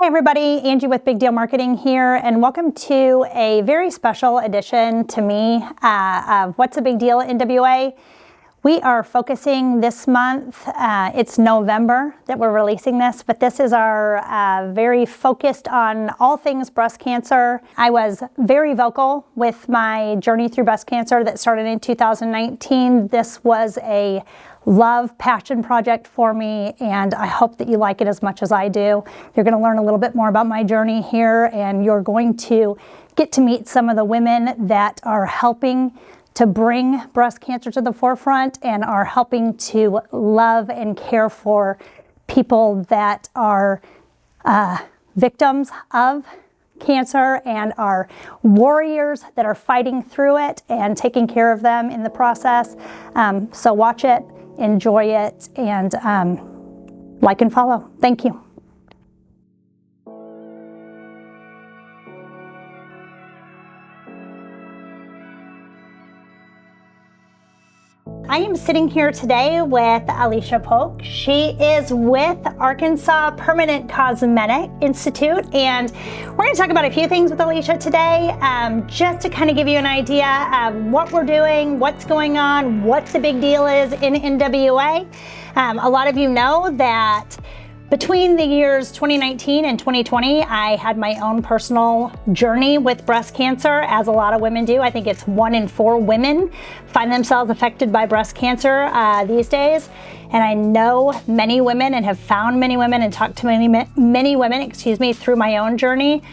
Hey everybody, Angie with Big Deal Marketing here, and welcome to a very special edition to me of What's a Big Deal NWA. We are focusing this month, it's November that we're releasing this, but this is our very focused on all things breast cancer. I was very vocal with my journey through breast cancer that started in 2019. This was a love, passion project for me, and I hope that you like it as much as I do. You're going to learn a little bit more about my journey here, and you're going to get to meet some of the women that are helping to bring breast cancer to the forefront and are helping to love and care for people that are victims of cancer and are warriors that are fighting through it and taking care of them in the process. So watch it, enjoy it, and like and follow. Thank you. I am sitting here today with Alicia Polk. She is with Arkansas Permanent Cosmetic Institute, and we're going to talk about a few things with Alicia today, just to kind of give you an idea of what we're doing, what's going on, what the big deal is in NWA. A lot of you know that between the years 2019 and 2020, I had my own personal journey with breast cancer, as a lot of women do. I think it's 1 in 4 women find themselves affected by breast cancer these days. And I know many women and have found many women and talked to many women, through my own journey.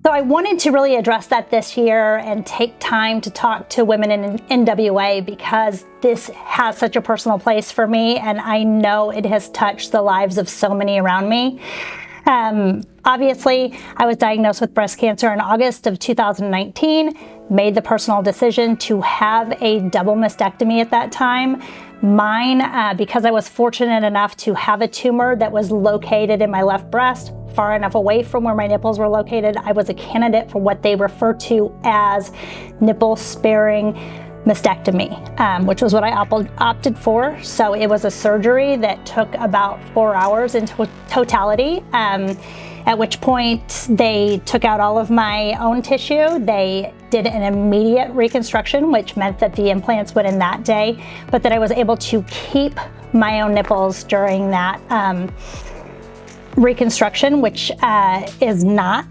So I wanted to really address that this year and take time to talk to women in NWA because this has such a personal place for me, and I know it has touched the lives of so many around me. Obviously, I was diagnosed with breast cancer in August of 2019, made the personal decision to have a double mastectomy at that time. Mine, because I was fortunate enough to have a tumor that was located in my left breast, far enough away from where my nipples were located, I was a candidate for what they refer to as nipple-sparing mastectomy, which was what I opted for. So it was a surgery that took about 4 hours in totality, at which point they took out all of my own tissue. They did an immediate reconstruction, which meant that the implants went in that day, but that I was able to keep my own nipples during that reconstruction, which is not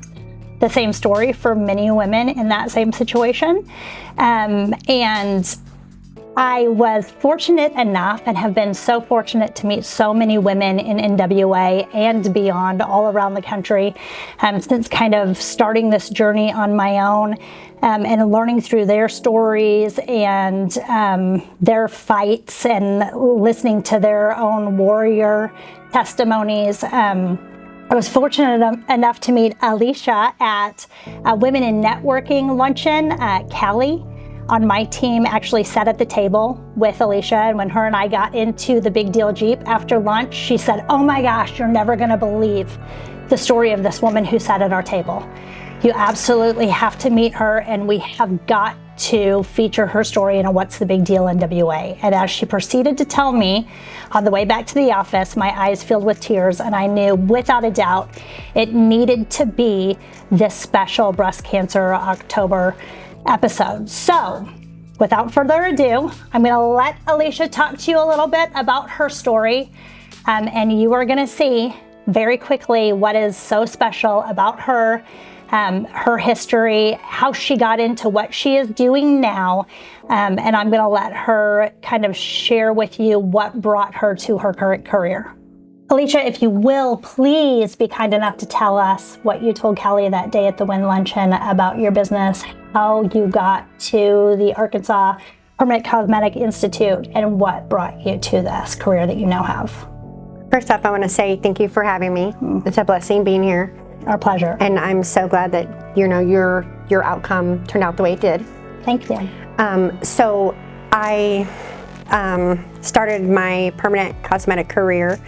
the same story for many women in that same situation. And I was fortunate enough and have been so fortunate to meet so many women in NWA and beyond all around the country since kind of starting this journey on my own and learning through their stories and their fights and listening to their own warrior testimonies. I was fortunate enough to meet Alicia at a Women in Networking luncheon. Callie on my team actually sat at the table with Alicia, and when her and I got into the Big Deal Jeep after lunch, she said, "Oh my gosh, you're never gonna believe the story of this woman who sat at our table. You absolutely have to meet her, and we have got to feature her story in a What's the Big Deal NWA." And as she proceeded to tell me on the way back to the office, my eyes filled with tears, and I knew without a doubt it needed to be this special Breast Cancer October episode. So without further ado, I'm going to let Alicia talk to you a little bit about her story, and you are going to see very quickly what is so special about her, her history, how she got into what she is doing now, and I'm going to let her kind of share with you what brought her to her current career. Alicia, if you will, please be kind enough to tell us what you told Callie that day at the WIN luncheon about your business, how you got to the Arkansas Permanent Cosmetic Institute, and what brought you to this career that you now have. First up, I want to say thank you for having me. It's a blessing being here. Our pleasure. And I'm so glad that your outcome turned out the way it did. Thank you. So I started my permanent cosmetic career.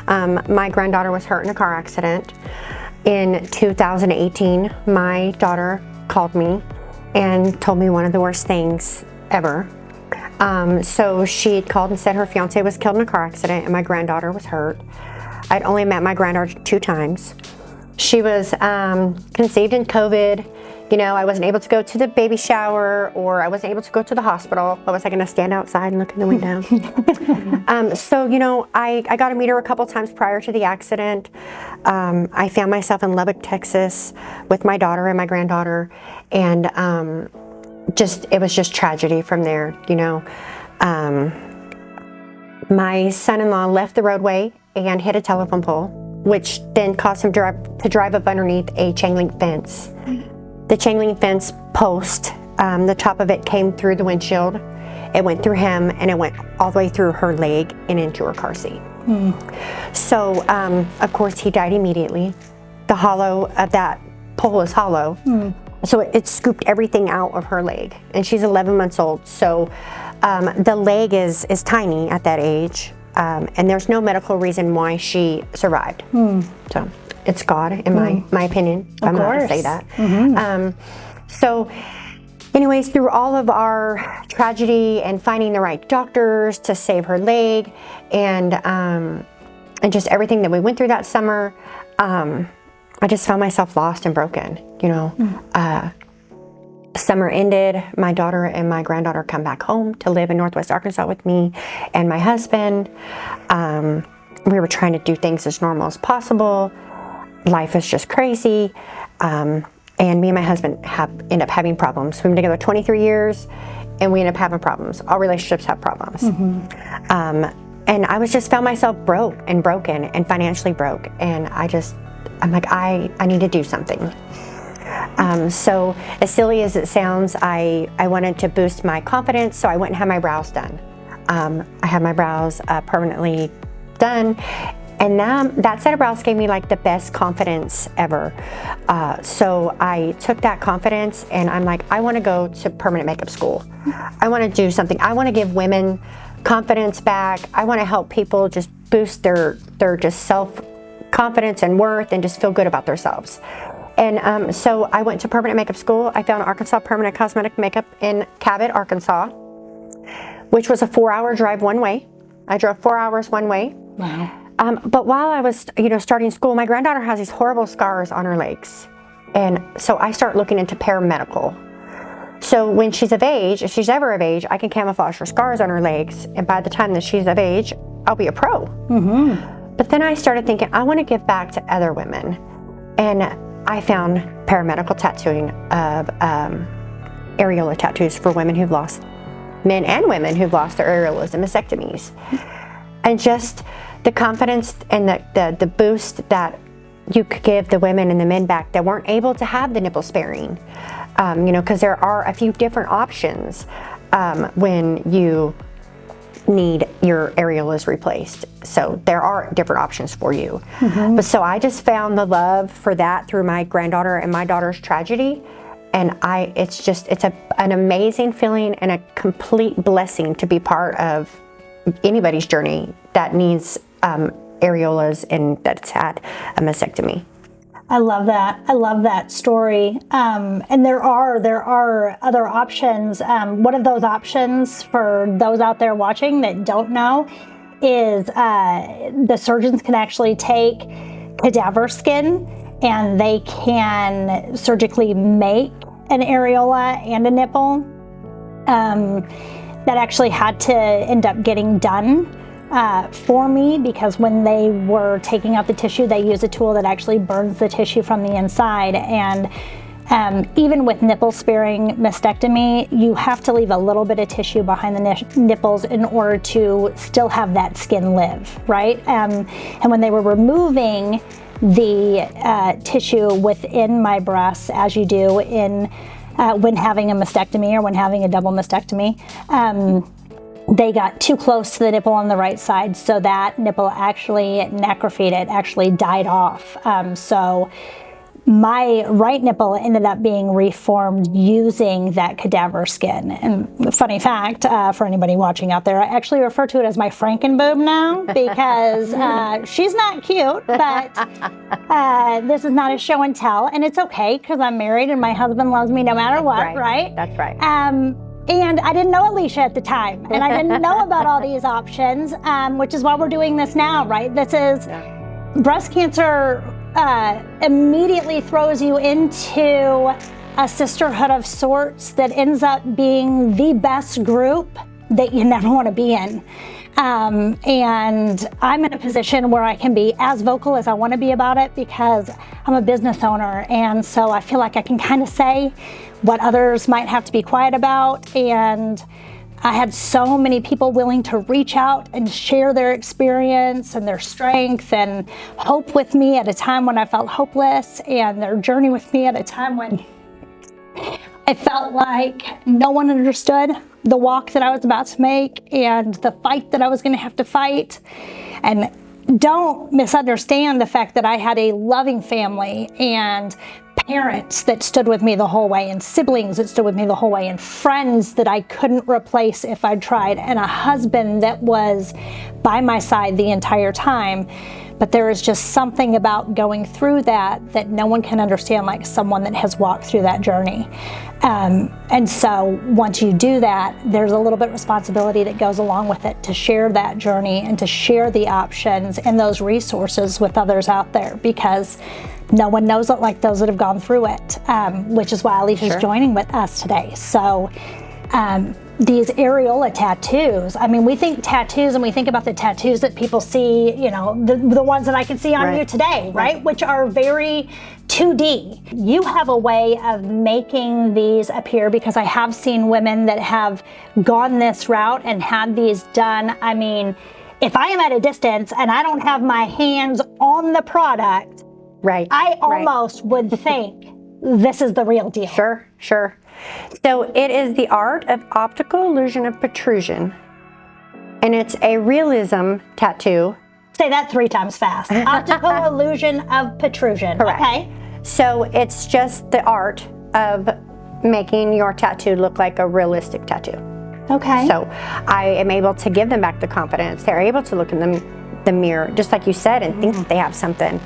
My granddaughter was hurt in a car accident. In 2018, my daughter called me and told me one of the worst things ever. So she had called and said her fiance was killed in a car accident and my granddaughter was hurt. I'd only met my granddaughter 2 times. She was conceived in COVID. You know, I wasn't able to go to the baby shower, or I wasn't able to go to the hospital. What was I going to stand outside and look in the window? So, you know, I got to meet her a couple times prior to the accident. I found myself in Lubbock, Texas with my daughter and my granddaughter. And it was just tragedy from there, you know. My son-in-law left the roadway and hit a telephone pole, which then caused him to drive up underneath a chain link fence. The chain link fence post, the top of it came through the windshield. It went through him, and it went all the way through her leg and into her car seat. So, of course, he died immediately. The hollow of that pole is hollow. So it scooped everything out of her leg, and she's 11 months old. So the leg is tiny at that age, and there's no medical reason why she survived. So it's God, in my opinion. I'm allowed to say that. So anyways, through all of our tragedy and finding the right doctors to save her leg, and just everything that we went through that summer, I just found myself lost and broken, you know. Summer ended, my daughter and my granddaughter come back home to live in Northwest Arkansas with me and my husband. We were trying to do things as normal as possible. Life is just crazy. And me and my husband end up having problems. We've been together 23 years, and we end up having problems. All relationships have problems. And I just found myself broke and broken and financially broke. And I'm like, I need to do something. So as silly as it sounds, I wanted to boost my confidence, so I went and had my brows done. I had my brows permanently done, and that set of brows gave me like the best confidence ever. So I took that confidence, and I'm like, I want to go to permanent makeup school. I want to do something. I want to give women confidence back. I want to help people just boost their just self-confidence and worth, and just feel good about themselves. And so I went to permanent makeup school. I found Arkansas Permanent Cosmetic Makeup in Cabot, Arkansas, which was a 4-hour drive one way. I drove 4 hours one way. Wow. But while I was, starting school, my granddaughter has these horrible scars on her legs. And so I start looking into paramedical. So when she's of age, if she's ever of age, I can camouflage her scars on her legs. And by the time that she's of age, I'll be a pro. But then I started thinking, I want to give back to other women. And I found paramedical tattooing of areola tattoos for women who've lost, men and women who've lost their areolas and mastectomies. And just the confidence and the boost that you could give the women and the men back that weren't able to have the nipple sparing. Because there are a few different options when you need your areolas replaced. So there are different options for you. But so I just found the love for that through my granddaughter and my daughter's tragedy. And it's an amazing feeling and a complete blessing to be part of anybody's journey that needs areolas and that's had a mastectomy. I love that. I love that story. And there are other options. One of those options for those out there watching that don't know is the surgeons can actually take cadaver skin, and they can surgically make an areola and a nipple. That actually had to end up getting done for me, because when they were taking out the tissue, they use a tool that actually burns the tissue from the inside. And even with nipple sparing mastectomy, you have to leave a little bit of tissue behind the nipples in order to still have that skin live, right? And when they were removing the tissue within my breasts, as you do when having a mastectomy or when having a double mastectomy, they got too close to the nipple on the right side, so that nipple actually necrophated, actually died off. So my right nipple ended up being reformed using that cadaver skin. And funny fact, for anybody watching out there, I actually refer to it as my Frankenboob now, because she's not cute, but this is not a show and tell, and it's okay because I'm married and my husband loves me no matter what, right? That's right. And I didn't know Alicia at the time, and I didn't know about all these options, which is why we're doing this now, right? This is breast cancer immediately throws you into a sisterhood of sorts that ends up being the best group that you never want to be in. And I'm in a position where I can be as vocal as I want to be about it because I'm a business owner. And so I feel like I can kind of say what others might have to be quiet about. And I had so many people willing to reach out and share their experience and their strength and hope with me at a time when I felt hopeless, and their journey with me at a time when I felt like no one understood the walk that I was about to make and the fight that I was going to have to fight. And don't misunderstand the fact that I had a loving family and parents that stood with me the whole way, and siblings that stood with me the whole way, and friends that I couldn't replace if I tried, and a husband that was by my side the entire time. But there is just something about going through that no one can understand like someone that has walked through that journey. And so once you do that, there's a little bit of responsibility that goes along with it to share that journey and to share the options and those resources with others out there, because no one knows it like those that have gone through it, which is why Alicia's joining with us today. So these areola tattoos, I mean, we think tattoos and we think about the tattoos that people see, you know, the ones that I can see on you today, right? Which are very 2D. You have a way of making these appear, because I have seen women that have gone this route and had these done. I mean, if I am at a distance and I don't have my hands on the product, I almost would think this is the real deal. Sure. So it is the art of optical illusion of protrusion, and it's a realism tattoo. Say that 3 times fast. Optical illusion of protrusion. Correct. Okay. So it's just the art of making your tattoo look like a realistic tattoo. Okay. So I am able to give them back the confidence. They're able to look in the mirror, just like you said, and think that they have something,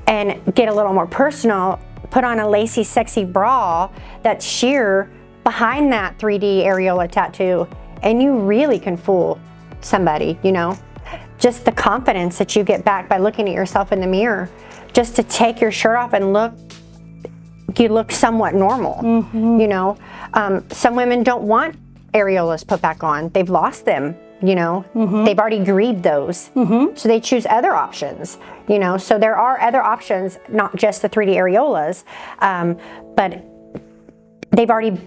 and get a little more personal. Put on a lacy, sexy bra that's sheer behind that 3D areola tattoo, and you really can fool somebody, you know? Just the confidence that you get back by looking at yourself in the mirror, just to take your shirt off and you look somewhat normal, you know? Some women don't want areolas put back on. They've lost them. You know, they've already grieved those. So they choose other options, you know. So there are other options, not just the 3D areolas, but they've already,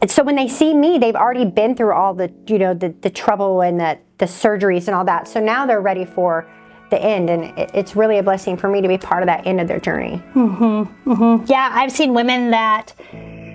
so when they see me, they've already been through all the, you know, the trouble and the surgeries and all that. So now they're ready for the end, and it's really a blessing for me to be part of that end of their journey. Yeah, I've seen women that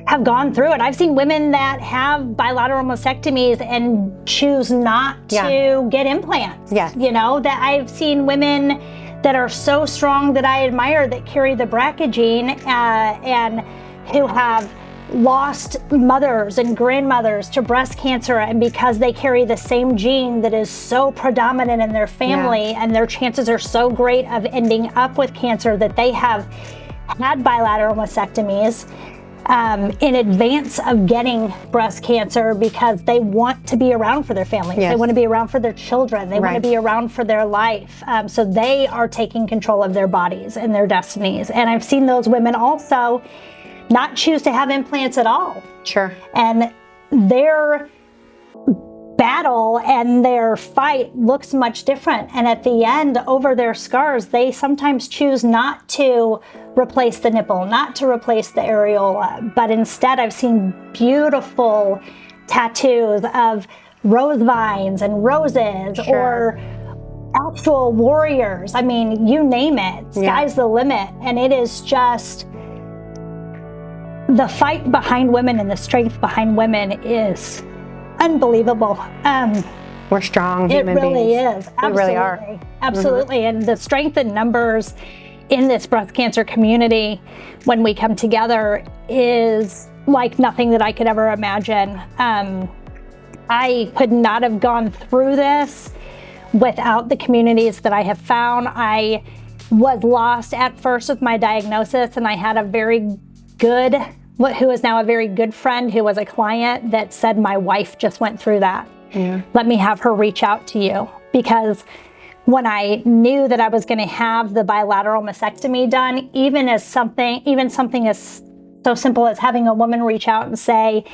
have gone through it. I've seen women that have bilateral mastectomies and choose not to get implants. You know, that I've seen women that are so strong that I admire that carry the BRCA gene and who have lost mothers and grandmothers to breast cancer, and because they carry the same gene that is so predominant in their family, and their chances are so great of ending up with cancer, that they have had bilateral mastectomies in advance of getting breast cancer, because they want to be around for their families. They want to be around for their children. They want to be around for their life. So they are taking control of their bodies and their destinies. And I've seen those women also not choose to have implants at all. And their battle and their fight looks much different. And at the end, over their scars, they sometimes choose not to replace the nipple, not to replace the areola, but instead I've seen beautiful tattoos of rose vines and roses, or actual warriors. I mean, you name it, sky's the limit. And it is just, the fight behind women and the strength behind women is unbelievable. We're strong human beings. It really is. Absolutely. We really are. Absolutely. And the strength in numbers in this breast cancer community when we come together is like nothing that I could ever imagine. I could not have gone through this without the communities that I have found. I was lost at first with my diagnosis, and I had a very good, who is now a very good friend, who was a client, that said, my wife just went through that. Let me have her reach out to you, because when I knew that I was going to have the bilateral mastectomy done, even something as so simple as having a woman reach out and say,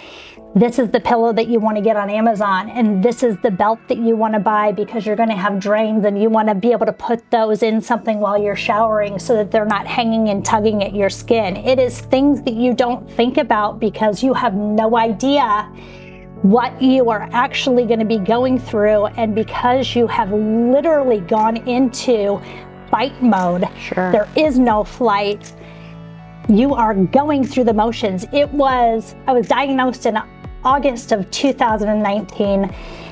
this is the pillow that you want to get on Amazon, and this is the belt that you want to buy because you're going to have drains and you want to be able to put those in something while you're showering so that they're not hanging and tugging at your skin. It is things that you don't think about because you have no idea what you are actually going to be going through, and because you have literally gone into fight mode. Sure. There is no flight. You are going through the motions. I was diagnosed in August of 2019.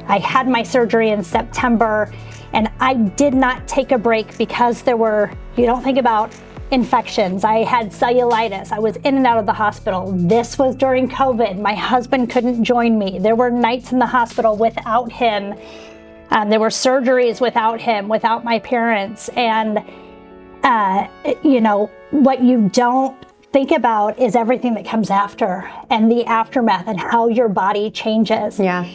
I had my surgery in September, and I did not take a break because you don't think about infections. I had cellulitis. I was in and out of the hospital. This was during COVID. My husband couldn't join me. There were nights in the hospital without him. There were surgeries without him, without my parents. And, what you don't think about is everything that comes after and the aftermath and how your body changes. Yeah.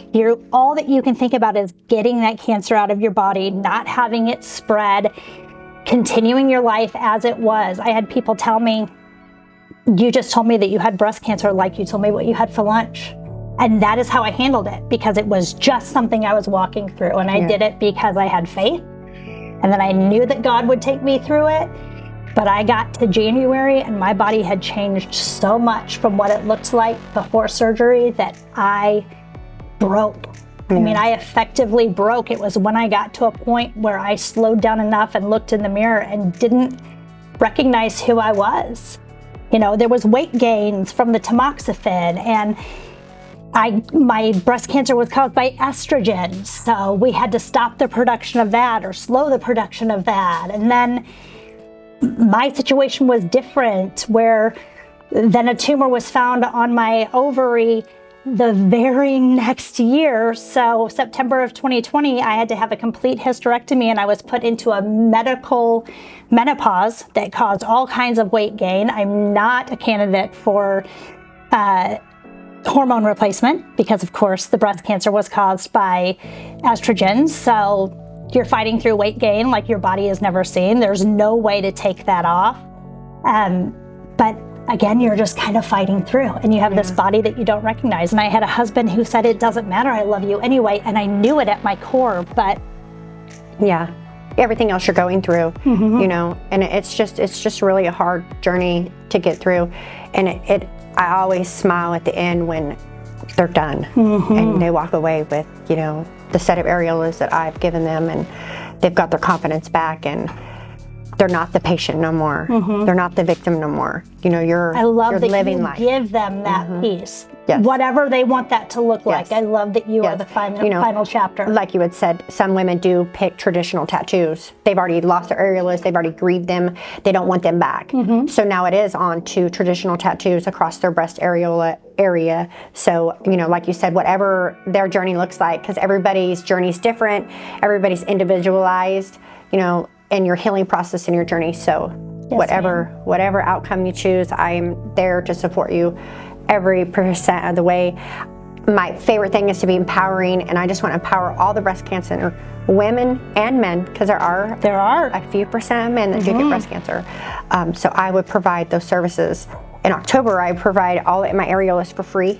All that you can think about is getting that cancer out of your body, not having it spread, continuing your life as it was. I had people tell me, you just told me that you had breast cancer like you told me what you had for lunch. And that is how I handled it, because it was just something I was walking through. And I did it because I had faith. And then I knew that God would take me through it. But I got to January and my body had changed so much from what it looked like before surgery that I broke. I mean, I effectively broke. It was when I got to a point where I slowed down enough and looked in the mirror and didn't recognize who I was. There was weight gains from the tamoxifen, and my breast cancer was caused by estrogen. So we had to stop the production of that or slow the production of that. And then my situation was different, where then a tumor was found on my ovary the very next year. So September of 2020, I had to have a complete hysterectomy, and I was put into a medical menopause that caused all kinds of weight gain. I'm not a candidate for hormone replacement because, of course, the breast cancer was caused by estrogen. So you're fighting through weight gain like your body has never seen. There's no way to take that off. But again, you're just kind of fighting through, and you have this body that you don't recognize. And I had a husband who said, it doesn't matter, I love you anyway. And I knew it at my core, but yeah, everything else you're going through, and it's just really a hard journey to get through. And I always smile at the end when they're done and they walk away with, the set of areolas that I've given them, and they've got their confidence back, and they're not the patient no more. They're not the victim no more. You're living life. Give them that piece. Yes. Whatever they want that to look like. I love that you are the final chapter. Like you had said, some women do pick traditional tattoos. They've already lost their areolas. They've already grieved them. They don't want them back. So now it is on to traditional tattoos across their breast areola area. So, like you said, whatever their journey looks like, because everybody's journey is different. Everybody's individualized, in your healing process and your journey. So whatever outcome you choose, I'm there to support you every % of the way. My favorite thing is to be empowering, and I just want to empower all the breast cancer women and men, because there are a few % of men that do get breast cancer. So I would provide those services. In October, I provide all my areolas for free.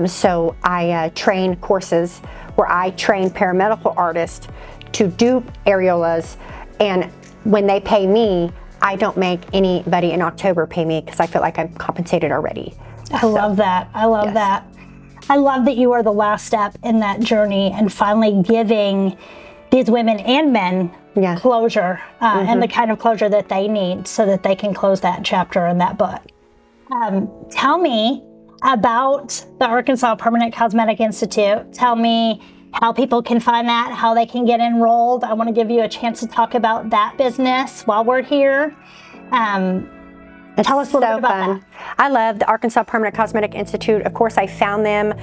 So I train courses where I train paramedical artists to do areolas, and when they pay me, I don't make anybody in October pay me because I feel like I'm compensated already. I love that. I love that. I love that you are the last step in that journey and finally giving these women and men closure and the kind of closure that they need so that they can close that chapter in that book. Tell me about the Arkansas Permanent Cosmetic Institute. Tell me how people can find that, how they can get enrolled. I want to give you a chance to talk about that business while we're here. Tell us a little bit about that. I love the Arkansas Permanent Cosmetic Institute. Of course, I found them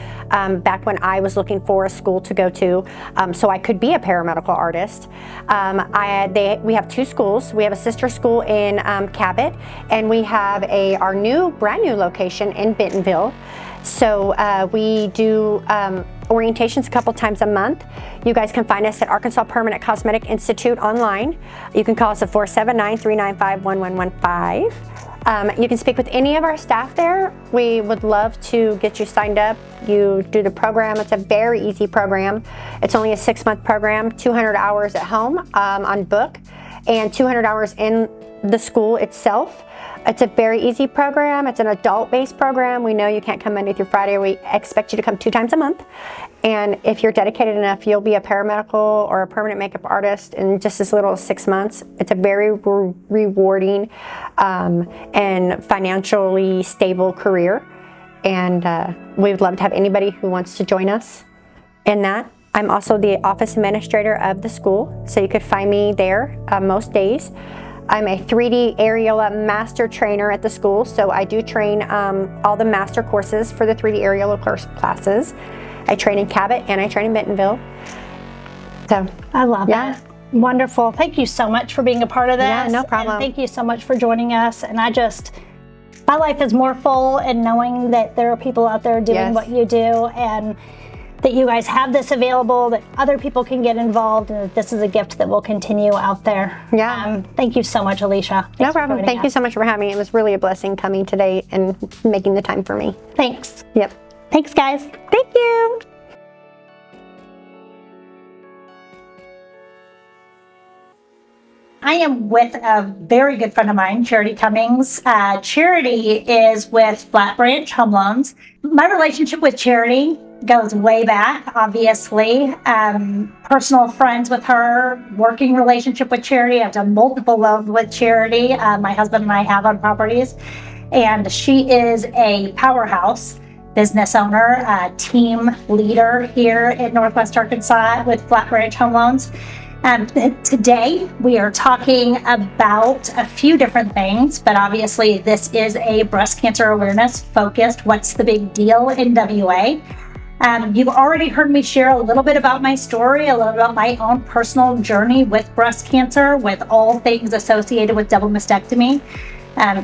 back when I was looking for a school to go to, so I could be a paramedical artist. We have 2 schools. We have a sister school in Cabot, and we have our brand new location in Bentonville. So we do orientations a couple times a month. You guys can find us at Arkansas Permanent Cosmetic Institute online. You can call us at 479-395-1115. You can speak with any of our staff there. We would love to get you signed up. You do the program. It's a very easy program. It's only a 6-month program, 200 hours at home on book, and 200 hours in the school itself. It's a very easy program. It's an adult-based program. We know you can't come Monday through Friday. We expect you to come 2 times a month. And if you're dedicated enough, you'll be a paramedical or a permanent makeup artist in just as little as 6 months. It's a very rewarding and financially stable career. And we would love to have anybody who wants to join us in that. I'm also the office administrator of the school, so you could find me there most days. I'm a 3D Areola master trainer at the school, so I do train all the master courses for the 3D Areola classes. I train in Cabot and I train in Bentonville. So I love it. Wonderful. Thank you so much for being a part of this. Yeah, no problem. And thank you so much for joining us. And my life is more full in knowing that there are people out there doing what you do, and that you guys have this available, that other people can get involved, and that this is a gift that will continue out there. Yeah. Thank you so much, Alicia. No problem. Thank you so much for having me. It was really a blessing coming today and making the time for me. Thanks. Yep. Thanks, guys. Thank you. I am with a very good friend of mine, Charity Cummings. Charity is with Flat Branch Home Loans. My relationship with Charity goes way back, obviously. Personal friends with her, working relationship with Charity. I've done multiple loans with Charity. My husband and I have on properties. And she is a powerhouse business owner, team leader here in Northwest Arkansas with Flat Branch Home Loans. Today we are talking about a few different things, but obviously this is a breast cancer awareness focused What's the Big Deal NWA. You've already heard me share a little bit about my story, a little about my own personal journey with breast cancer, with all things associated with double mastectomy.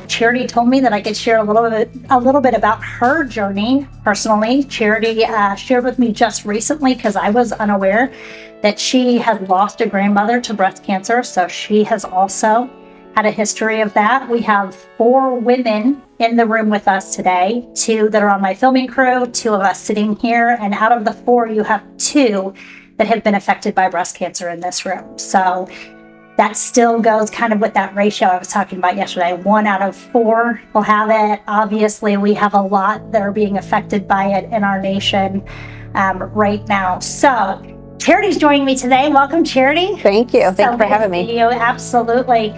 Charity told me that I could share a little bit about her journey personally. Charity shared with me just recently, because I was unaware, that she has lost a grandmother to breast cancer. So she has also had a history of that. We have 4 women in the room with us today, 2 that are on my filming crew, 2 of us sitting here, and out of the 4, you have 2 that have been affected by breast cancer in this room. So that still goes kind of with that ratio I was talking about yesterday. 1 out of 4 will have it. Obviously, we have a lot that are being affected by it in our nation right now. So Charity's joining me today. Welcome, Charity. Thank you. Thank you for having me. You. Absolutely.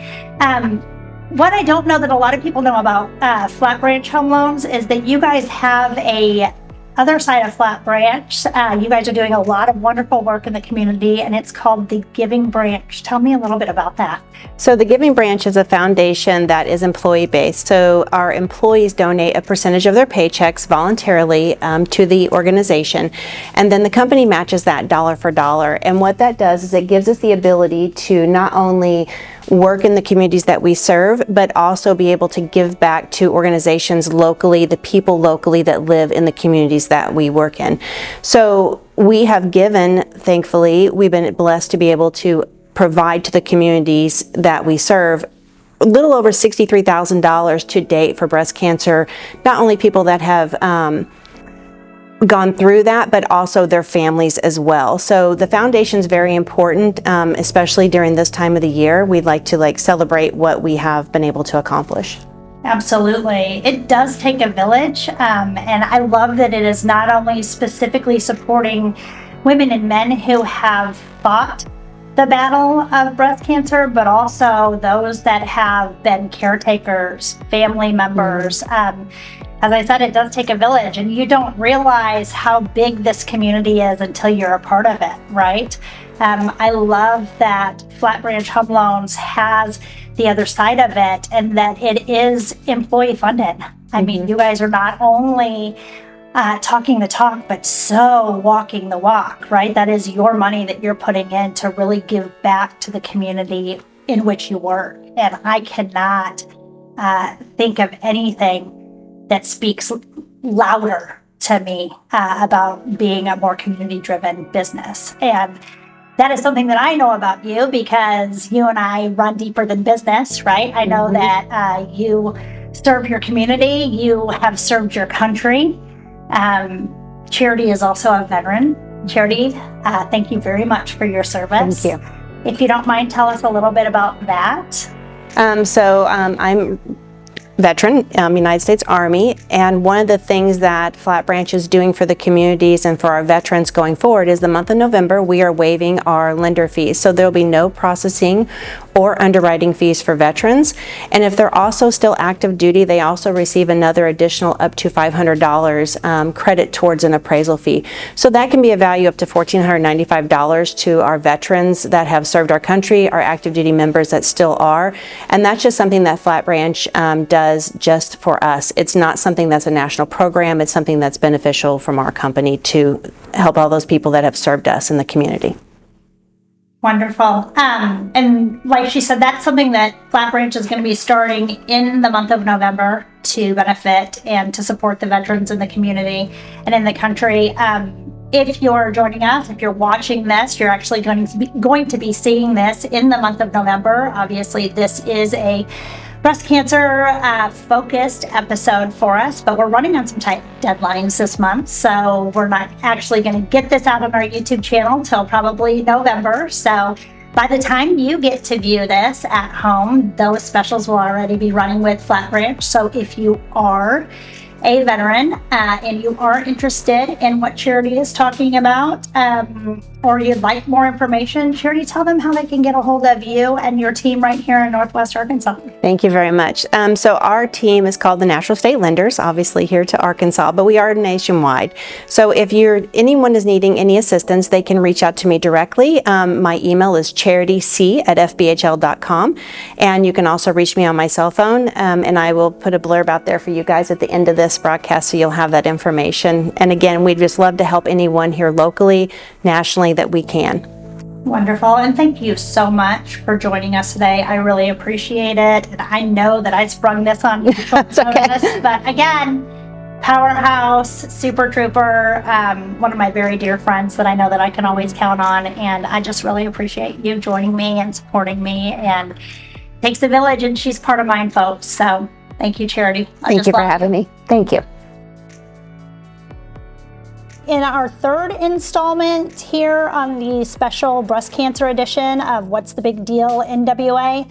What I don't know that a lot of people know about Flat Branch Home Loans is that you guys have a other side of Flat Branch. You guys are doing a lot of wonderful work in the community, and it's called the Giving Branch. Tell me a little bit about that. So the Giving Branch is a foundation that is employee-based. So our employees donate a percentage of their paychecks voluntarily to the organization, and then the company matches that dollar for dollar. And what that does is it gives us the ability to not only work in the communities that we serve, but also be able to give back to organizations locally, the people locally that live in the communities that we work in. So we have given, thankfully, we've been blessed to be able to provide to the communities that we serve a little over $63,000 to date for breast cancer, not only people that have gone through that, but also their families as well. So the foundation is very important, especially during this time of the year. We'd like to celebrate what we have been able to accomplish. Absolutely. It does take a village, and I love that it is not only specifically supporting women and men who have fought the battle of breast cancer, but also those that have been caretakers, family members. As I said, it does take a village, and you don't realize how big this community is until you're a part of it, right? I love that Flat Branch Home Loans has the other side of it, and that it is employee funded. I mean, you guys are not only talking the talk, but so walking the walk, right? That is your money that you're putting in to really give back to the community in which you work. And I cannot think of anything that speaks louder to me about being a more community-driven business. And that is something that I know about you because you and I run deeper than business, right? I know that you serve your community, you have served your country. Charity is also a veteran. Charity, thank you very much for your service. Thank you. If you don't mind, tell us a little bit about that. I'm veteran, United States Army, and one of the things that Flat Branch is doing for the communities and for our veterans going forward is the month of November, we are waiving our lender fees. So there will be no processing or underwriting fees for veterans. And if they're also still active duty, they also receive another additional up to $500 credit towards an appraisal fee. So that can be a value up to $1,495 to our veterans that have served our country, our active duty members that still are. And that's just something that Flat Branch does just for us. It's not something that's a national program. It's something that's beneficial from our company to help all those people that have served us in the community. Wonderful. And like she said, that's something that Flat Branch is going to be starting in the month of November to benefit and to support the veterans in the community and in the country. If you're joining us, if you're watching this, you're actually going to be seeing this in the month of November. Obviously, this is a breast cancer focused episode for us, but we're running on some tight deadlines this month, so we're not actually going to get this out on our YouTube channel till probably November. So by the time you get to view this at home, those specials will already be running with Flat Branch. So if you are a veteran and you are interested in what Charity is talking about, or you'd like more information, Charity, tell them how they can get a hold of you and your team right here in Northwest Arkansas. Thank you very much. So our team is called the National State Lenders, obviously here to Arkansas, but we are nationwide. So if anyone is needing any assistance, they can reach out to me directly. My email is charityc@fbhl.com, and you can also reach me on my cell phone, and I will put a blurb out there for you guys at the end of this broadcast so you'll have that information. And again, we'd just love to help anyone here locally, nationally, that we can. Wonderful, and thank you so much for joining us today. I really appreciate it, and I know that I sprung this on you short notice, but again, powerhouse, super trooper, one of my very dear friends that I know that I can always count on, and I just really appreciate you joining me and supporting me, and it takes a village, and she's part of mine, folks, so thank you, Charity. Thank you for having me. Thank you. In our third installment here on the special breast cancer edition of What's the Big Deal NWA,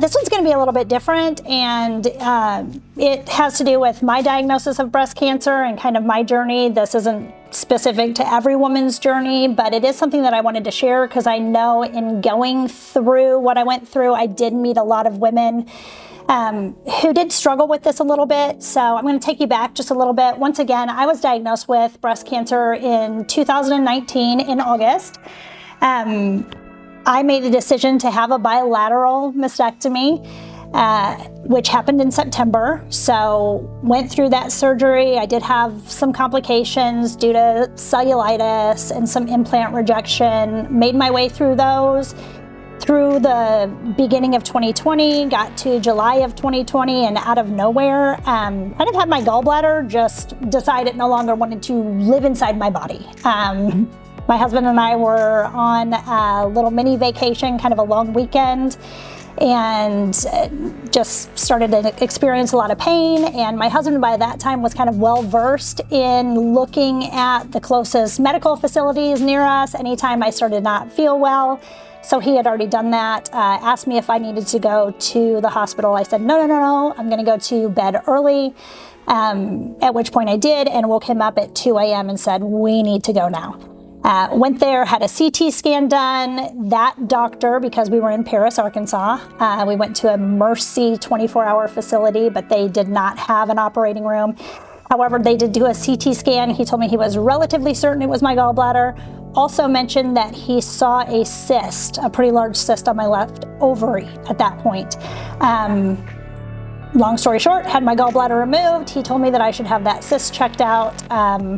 this one's going to be a little bit different, and it has to do with my diagnosis of breast cancer and kind of my journey. This isn't specific to every woman's journey, but it is something that I wanted to share because I know in going through what I went through, I did meet a lot of women who did struggle with this a little bit. So I'm going to take you back just a little bit. Once again, I was diagnosed with breast cancer in 2019 in August. I made a decision to have a bilateral mastectomy, which happened in September. So went through that surgery. I did have some complications due to cellulitis and some implant rejection. Made my way through those. Through the beginning of 2020, got to July of 2020, and out of nowhere, kind of had my gallbladder just decide it no longer wanted to live inside my body. My husband and I were on a little mini vacation, kind of a long weekend, and just started to experience a lot of pain. And my husband by that time was kind of well versed in looking at the closest medical facilities near us anytime I started not feel well. So he had already done that, asked me if I needed to go to the hospital. I said, no, I'm gonna go to bed early, at which point I did, and woke him up at 2 a.m. and said, we need to go now. Went there, had a CT scan done. That doctor, because we were in Paris, Arkansas, we went to a Mercy 24-hour facility, but they did not have an operating room. However, they did do a CT scan. He told me he was relatively certain it was my gallbladder. Also mentioned that he saw a cyst, a pretty large cyst on my left ovary at that point. Long story short, had my gallbladder removed. He told me that I should have that cyst checked out.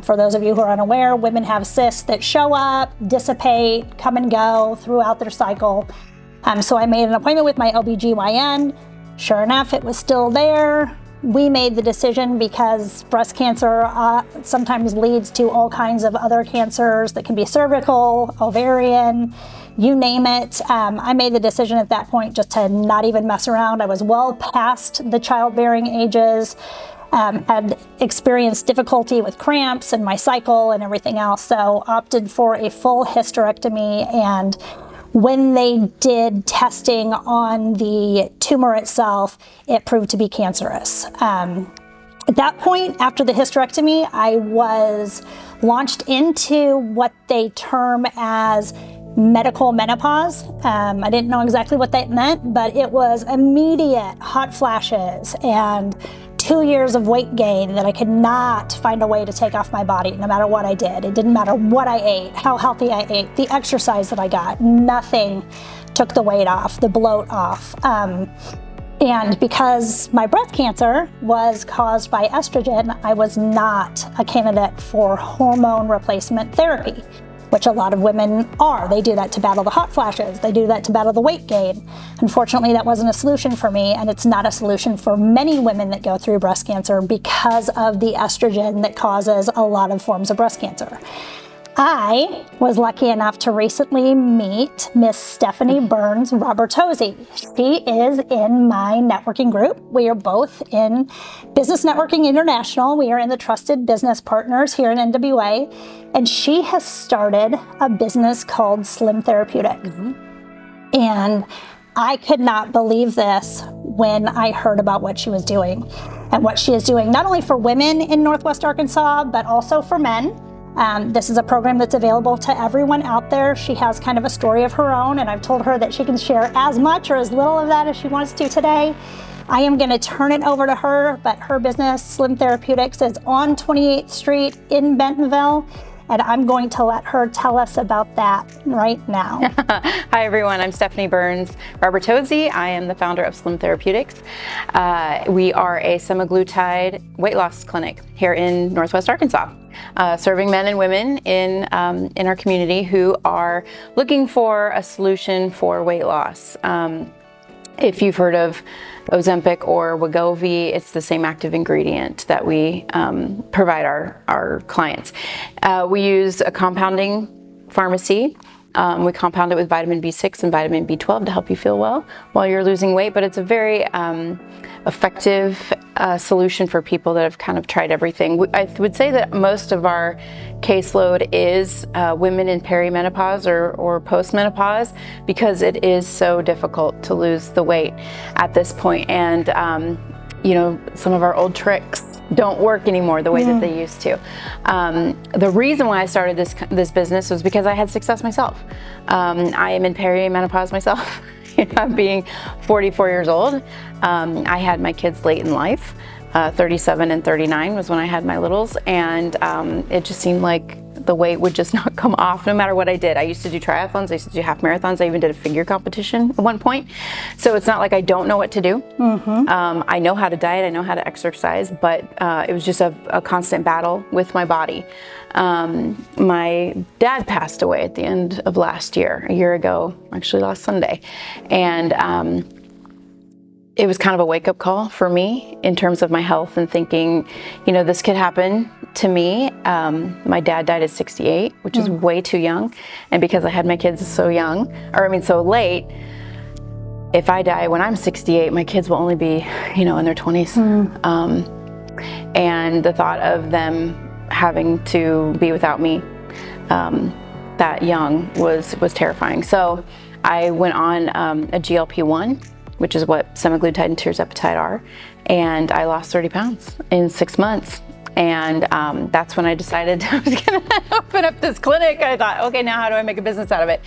For those of you who are unaware, women have cysts that show up, dissipate, come and go throughout their cycle. So I made an appointment with my OBGYN. Sure enough, it was still there. we made the decision because breast cancer sometimes leads to all kinds of other cancers that can be cervical, ovarian, you name it. I made the decision at that point just to not even mess around. I was well past the childbearing ages, had experienced difficulty with cramps and my cycle and everything else, so opted for a full hysterectomy. And when they did testing on the tumor itself, it proved to be cancerous. At that point, after the hysterectomy, I was launched into what they term as medical menopause. I didn't know exactly what that meant, but it was immediate hot flashes and 2 years of weight gain that I could not find a way to take off my body no matter what I did. It didn't matter what I ate, how healthy I ate, the exercise that I got, nothing took the weight off, the bloat off. And because my breast cancer was caused by estrogen, I was not a candidate for hormone replacement therapy, which a lot of women are. They do that to battle the hot flashes. They do that to battle the weight gain. Unfortunately, that wasn't a solution for me, and it's not a solution for many women that go through breast cancer because of the estrogen that causes a lot of forms of breast cancer. I was lucky enough to recently meet Miss Stephanie Burns Robertozzi. She is in my networking group. We are both in Business Networking International. We are in the Trusted Business Partners here in NWA. And she has started a business called Slim Therapeutics. And I could not believe this when I heard about what she was doing and what she is doing, not only for women in Northwest Arkansas, but also for men. This is a program that's available to everyone out there. She has kind of a story of her own, and I've told her that she can share as much or as little of that as she wants to today. I am going to turn it over to her, but her business, Slim Therapeutics, is on 28th Street in Bentonville, and I'm going to let her tell us about that right now. Hi everyone, I'm Stephanie Burns Robertozzi. I am the founder of Slim Therapeutics. We are a semaglutide weight loss clinic here in Northwest Arkansas. Serving men and women in our community who are looking for a solution for weight loss. If you've heard of Ozempic or Wegovy, it's the same active ingredient that we provide our clients. We use a compounding pharmacy. We compound it with vitamin B6 and vitamin B12 to help you feel well while you're losing weight, but it's a very effective solution for people that have kind of tried everything. I would say that most of our caseload is women in perimenopause or postmenopause because it is so difficult to lose the weight at this point. And you know, some of our old tricks don't work anymore the way that they used to. The reason why I started this business was because I had success myself. I am in perimenopause myself. I'm being 44 years old. I had my kids late in life. 37 and 39 was when I had my littles, and it just seemed like the weight would just not come off no matter what I did. I used to do triathlons, I used to do half marathons, I even did a figure competition at one point. So it's not like I don't know what to do. I know how to diet, I know how to exercise, but it was just a constant battle with my body. My dad passed away at the end of last year, a year ago, actually last Sunday. And it was kind of a wake-up call for me in terms of my health and thinking, you know, this could happen to me. My dad died at 68, which is way too young. And because I had my kids so young, so late, if I die when I'm 68, my kids will only be, you know, in their 20s. And the thought of them having to be without me that young was terrifying. So I went on a GLP-1, which is what semaglutide and tirzepatide are, and I lost 30 pounds in 6 months. And that's when I decided I was gonna open up this clinic. I thought, okay, now how do I make a business out of it?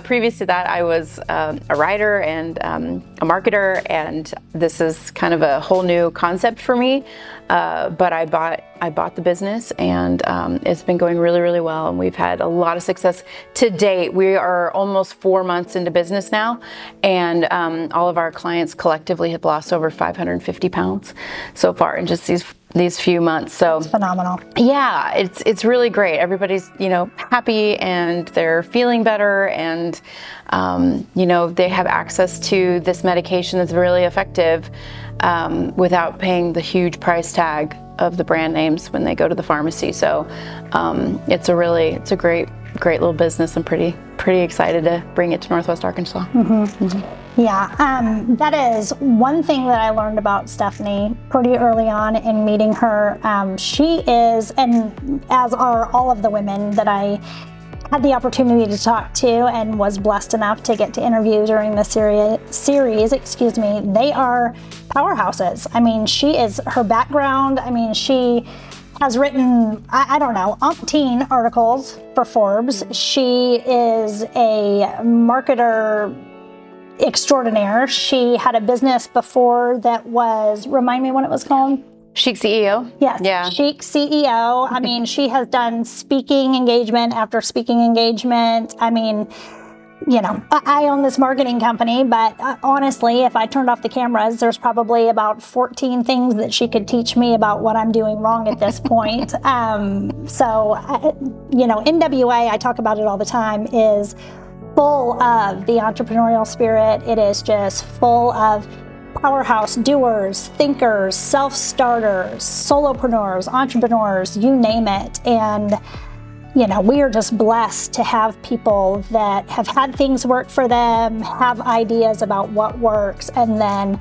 Previous to that, I was a writer and a marketer, and this is kind of a whole new concept for me. But I bought the business, and it's been going really, really well, and we've had a lot of success to date. We are almost 4 months into business now, and all of our clients collectively have lost over 550 pounds so far in just these few months. So Phenomenal. yeah, it's really great. Everybody's, happy and they're feeling better, and they have access to this medication that's really effective without paying the huge price tag of the brand names when they go to the pharmacy. So it's a great little business. I'm pretty excited to bring it to Northwest Arkansas. Yeah, that is one thing that I learned about Stephanie pretty early on in meeting her. She is, and as are all of the women that I had the opportunity to talk to and was blessed enough to get to interview during the series, they are powerhouses. I mean, her background, she has written, I don't know, umpteen articles for Forbes. She is a marketer extraordinaire. She had a business before that was, remind me what it was called? Chic CEO. Yes, yeah. Chic CEO. She has done speaking engagement after speaking engagement. I own this marketing company, but honestly, if I turned off the cameras, there's probably about 14 things that she could teach me about what I'm doing wrong at this point. NWA, I talk about it all the time, is full of the entrepreneurial spirit. It is just full of powerhouse doers, thinkers, self-starters, solopreneurs, entrepreneurs, you name it. And we are just blessed to have people that have had things work for them, have ideas about what works, and then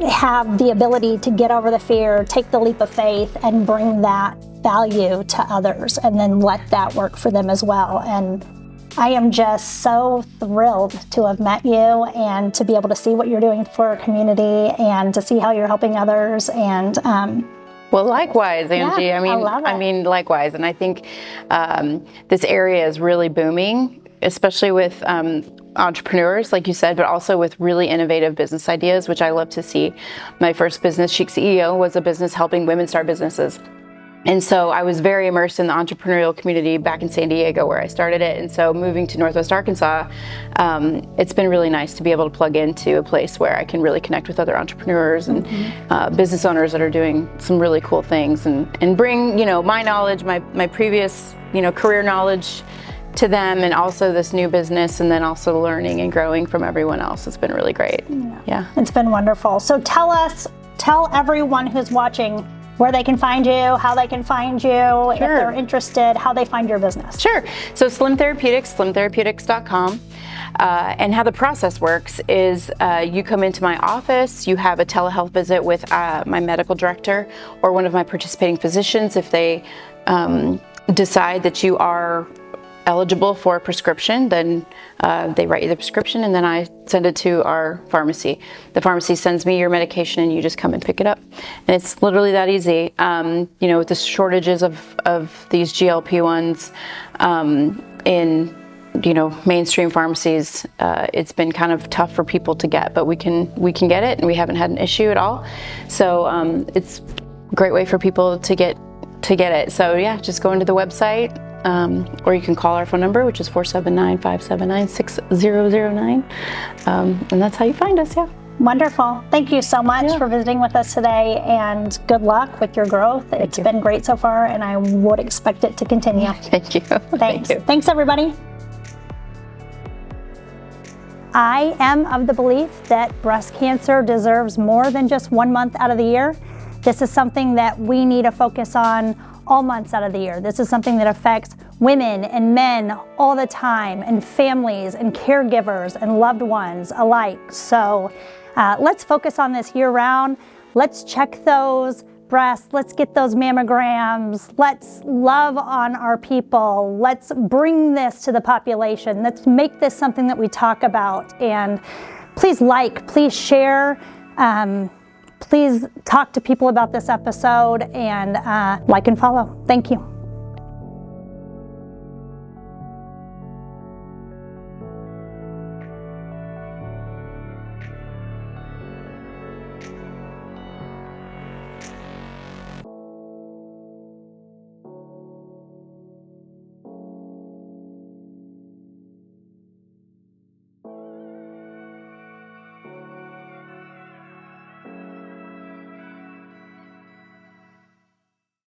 have the ability to get over the fear, take the leap of faith, and bring that value to others, and then let that work for them as well. And I am just so thrilled to have met you and to be able to see what you're doing for our community and to see how you're helping others. And well, likewise, Angie. Yeah, I love it. Likewise. And I think this area is really booming, especially with entrepreneurs, like you said, but also with really innovative business ideas, which I love to see. My first business, Chic CEO, was a business helping women start businesses. And so I was very immersed in the entrepreneurial community back in San Diego where I started it. And so moving to Northwest Arkansas, it's been really nice to be able to plug into a place where I can really connect with other entrepreneurs and business owners that are doing some really cool things and bring, my knowledge, my previous, career knowledge to them, and also this new business, and then also learning and growing from everyone else. It's been really great. Yeah. It's been wonderful. So tell everyone who's watching where they can find you, how they can find you, if they're interested, how they find your business. Sure. So Slim Therapeutics, slimtherapeutics.com. And how the process works is you come into my office, you have a telehealth visit with my medical director or one of my participating physicians. If they decide that you are eligible for a prescription, then they write you the prescription, and then I send it to our pharmacy. The pharmacy sends me your medication, and you just come and pick it up. And it's literally that easy. With the shortages of these GLP-1s in mainstream pharmacies, it's been kind of tough for people to get, but we can get it, and we haven't had an issue at all. So it's a great way for people to get it. So yeah, just go into the website. Or you can call our phone number, which is 479-579-6009. And that's how you find us, yeah. Wonderful. Thank you so much for visiting with us today, and good luck with your growth. It's been great so far, and I would expect it to continue. Thank you. Thanks. Thanks, everybody. I am of the belief that breast cancer deserves more than just 1 month out of the year. This is something that we need to focus on all months out of the year. This is something that affects women and men all the time, and families and caregivers and loved ones alike. So let's focus on this year round. Let's check those breasts. Let's get those mammograms. Let's love on our people. Let's bring this to the population. Let's make this something that we talk about. And please please share. Please talk to people about this episode, and like and follow. Thank you.